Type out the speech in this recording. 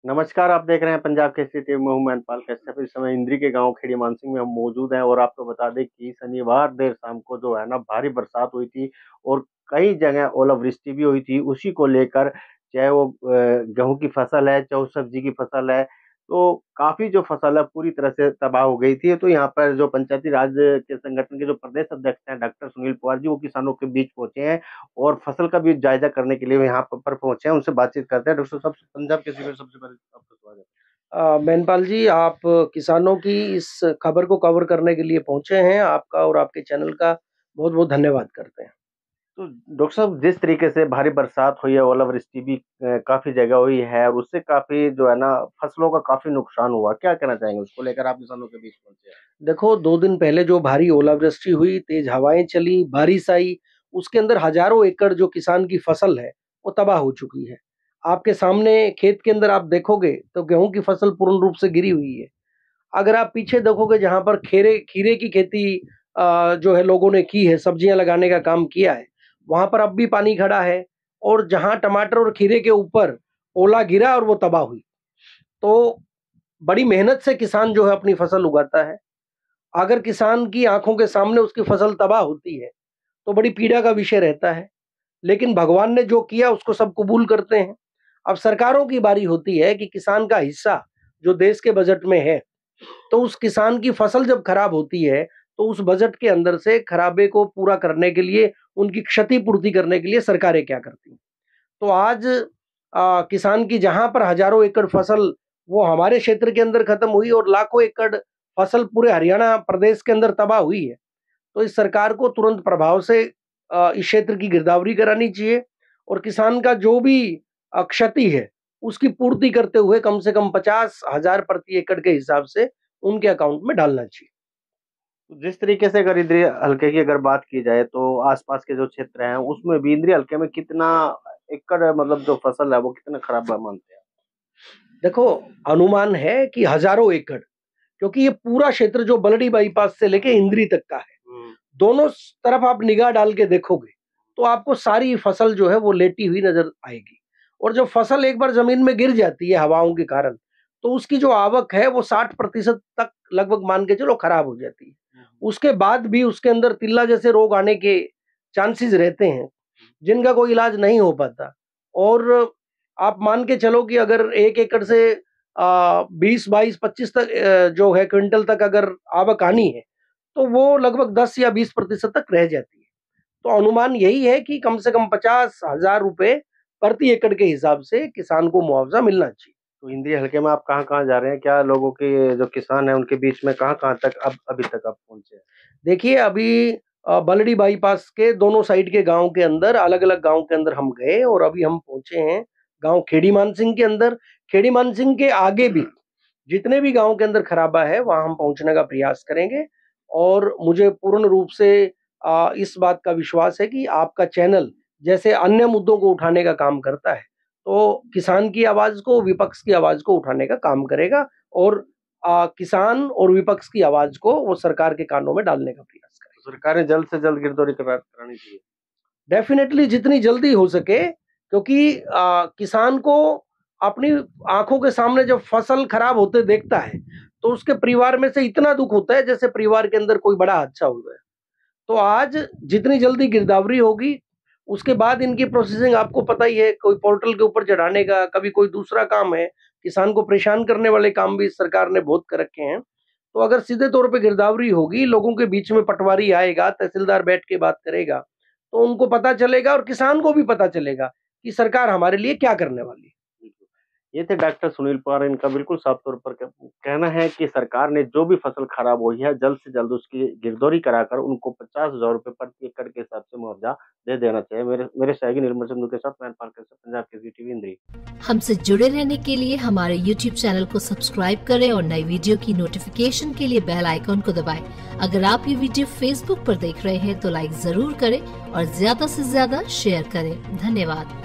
नमस्कार, आप देख रहे हैं पंजाब केसरी टीवी में हूं मैनपाल कश्यप। इस समय इंद्री के गांव खेड़ी मानसिंह में हम मौजूद हैं और आपको बता दें कि शनिवार देर शाम को जो है ना भारी बरसात हुई थी और कई जगह ओलावृष्टि भी हुई थी। उसी को लेकर चाहे वो गेहूं की फसल है, चाहे वो सब्जी की फसल है, तो काफी जो फसल है पूरी तरह से तबाह हो गई थी। तो यहाँ पर जो पंचायती राज के संगठन के जो प्रदेश अध्यक्ष हैं डॉक्टर सुनील पवार जी, वो किसानों के बीच पहुंचे हैं और फसल का भी जायजा करने के लिए वो यहाँ पर पहुंचे हैं। उनसे बातचीत करते हैं। डॉक्टर साहब, पंजाब केसरी में सबसे पहले आपका स्वागत है। मैनपाल जी, आप किसानों की इस खबर को कवर करने के लिए पहुंचे हैं। आपका और आपके चैनल का बहुत बहुत धन्यवाद करते हैं। तो डॉक्टर साहब, जिस तरीके से भारी बरसात हुई है, ओलावृष्टि भी काफी जगह हुई है और उससे काफी जो है ना फसलों का काफी नुकसान हुआ, क्या कहना चाहेंगे उसको लेकर? आप किसानों के बीच पहुंचे हैं। देखो, 2 दिन पहले जो भारी ओलावृष्टि हुई, तेज हवाएं चली, बारिश आई, उसके अंदर हजारों एकड़ जो किसान की फसल है वो तबाह हो चुकी है। आपके सामने खेत के अंदर आप देखोगे तो गेहूं की फसल पूर्ण रूप से गिरी हुई है। अगर आप पीछे देखोगे जहां पर खीरे खीरे की खेती जो है लोगों ने की है, सब्जियां लगाने का काम किया है, वहां पर अब भी पानी खड़ा है। और जहां टमाटर और खीरे के ऊपर ओला गिरा और वो तबाह हुई, तो बड़ी मेहनत से किसान जो है अपनी फसल उगाता है। अगर किसान की आंखों के सामने उसकी फसल तबाह होती है तो बड़ी पीड़ा का विषय रहता है। लेकिन भगवान ने जो किया उसको सब कबूल करते हैं। अब सरकारों की बारी होती है कि किसान का हिस्सा जो देश के बजट में है, तो उस किसान की फसल जब खराब होती है तो उस बजट के अंदर से खराबे को पूरा करने के लिए, उनकी क्षतिपूर्ति करने के लिए सरकारें क्या करती हैं। तो आज किसान की जहां पर हजारों एकड़ फसल वो हमारे क्षेत्र के अंदर खत्म हुई और लाखों एकड़ फसल पूरे हरियाणा प्रदेश के अंदर तबाह हुई है, तो इस सरकार को तुरंत प्रभाव से इस क्षेत्र की गिरदावरी करानी चाहिए और किसान का जो भी क्षति है उसकी पूर्ति करते हुए कम से कम 50,000 प्रति एकड़ के हिसाब से उनके अकाउंट में डालना चाहिए। तो जिस तरीके से अगर इंद्री हल्के की अगर बात की जाए तो आसपास के जो क्षेत्र हैं उसमें भी इंद्री हल्के में कितना एकड़ मतलब जो फसल है वो कितना खराब मानते हैं? देखो, अनुमान है कि हजारों एकड़, क्योंकि ये पूरा क्षेत्र जो बलड़ी बाईपास से लेके इंद्री तक का है, दोनों तरफ आप निगाह डाल के देखोगे तो आपको सारी फसल जो है वो लेटी हुई नजर आएगी। और जब फसल एक बार जमीन में गिर जाती है हवाओं के कारण, तो उसकी जो आवक है वो 60% तक लगभग मान के चलो खराब हो जाती है। उसके बाद भी उसके अंदर तिल्ला जैसे रोग आने के चांसेस रहते हैं, जिनका कोई इलाज नहीं हो पाता। और आप मान के चलो कि अगर 1 एकड़ से 20, 22, 25 तक जो है क्विंटल तक अगर आवक आनी है, तो वो लगभग 10 या 20% तक रह जाती है। तो अनुमान यही है कि कम से कम 50,000 रुपए प्रति एकड़ के हिसाब से किसान को मुआवजा मिलना चाहिए। तो इंद्री हल्के में आप कहाँ-कहाँ जा रहे हैं? क्या लोगों के जो किसान हैं उनके बीच में कहाँ-कहाँ तक अब अभी तक आप पहुँचे हैं? देखिए, अभी बलड़ी बाईपास के दोनों साइड के गांव के अंदर, अलग-अलग गांव के अंदर हम गए और अभी हम पहुंचे हैं गांव खेड़ी मानसिंह के अंदर। खेड़ी मानसिंह के आगे भी जितने भी गांव के अंदर खराबा है वहां हम पहुंचने का प्रयास करेंगे। और मुझे पूर्ण रूप से इस बात का विश्वास है कि आपका चैनल जैसे अन्य मुद्दों को उठाने का काम करता है, तो किसान की आवाज को, विपक्ष की आवाज को उठाने का काम करेगा और किसान और विपक्ष की आवाज को वो सरकार के कानों में डालने का प्रयास करेगा। तो सरकारें जल्द से जल्द गिरदौरी करानी चाहिए। डेफिनेटली जितनी जल्दी हो सके, क्योंकि किसान को अपनी आंखों के सामने जब फसल खराब होते देखता है तो उसके परिवार में से इतना दुख होता है जैसे परिवार के अंदर कोई बड़ा हादसा हुआ है। तो आज जितनी जल्दी गिरदावरी होगी, उसके बाद इनकी प्रोसेसिंग आपको पता ही है, कोई पोर्टल के ऊपर चढ़ाने का, कभी कोई दूसरा काम है, किसान को परेशान करने वाले काम भी सरकार ने बहुत कर रखे हैं। तो अगर सीधे तौर पे गिरदावरी होगी, लोगों के बीच में पटवारी आएगा, तहसीलदार बैठ के बात करेगा, तो उनको पता चलेगा और किसान को भी पता चलेगा कि सरकार हमारे लिए क्या करने वाली है। ये थे डॉक्टर सुनील पवार। इनका बिल्कुल साफ तौर पर कहना है कि सरकार ने जो भी फसल खराब हुई है जल्द से जल्द उसकी गिरदौरी कराकर उनको 50,000 रुपए प्रति एकड़ के हिसाब से मुआवजा दे देना चाहिए। मेरे सहयोगी निर्मल चंदू के साथ मैनपाल कश्यप, पंजाब केसरी टीवी इंद्री। हमसे जुड़े रहने के लिए हमारे YouTube चैनल को सब्सक्राइब करें और नई वीडियो की नोटिफिकेशन के लिए बेल आइकॉन को दबाएं। अगर आप ये वीडियो Facebook पर देख रहे हैं तो लाइक जरूर करें और ज्यादा से ज्यादा शेयर करें। धन्यवाद।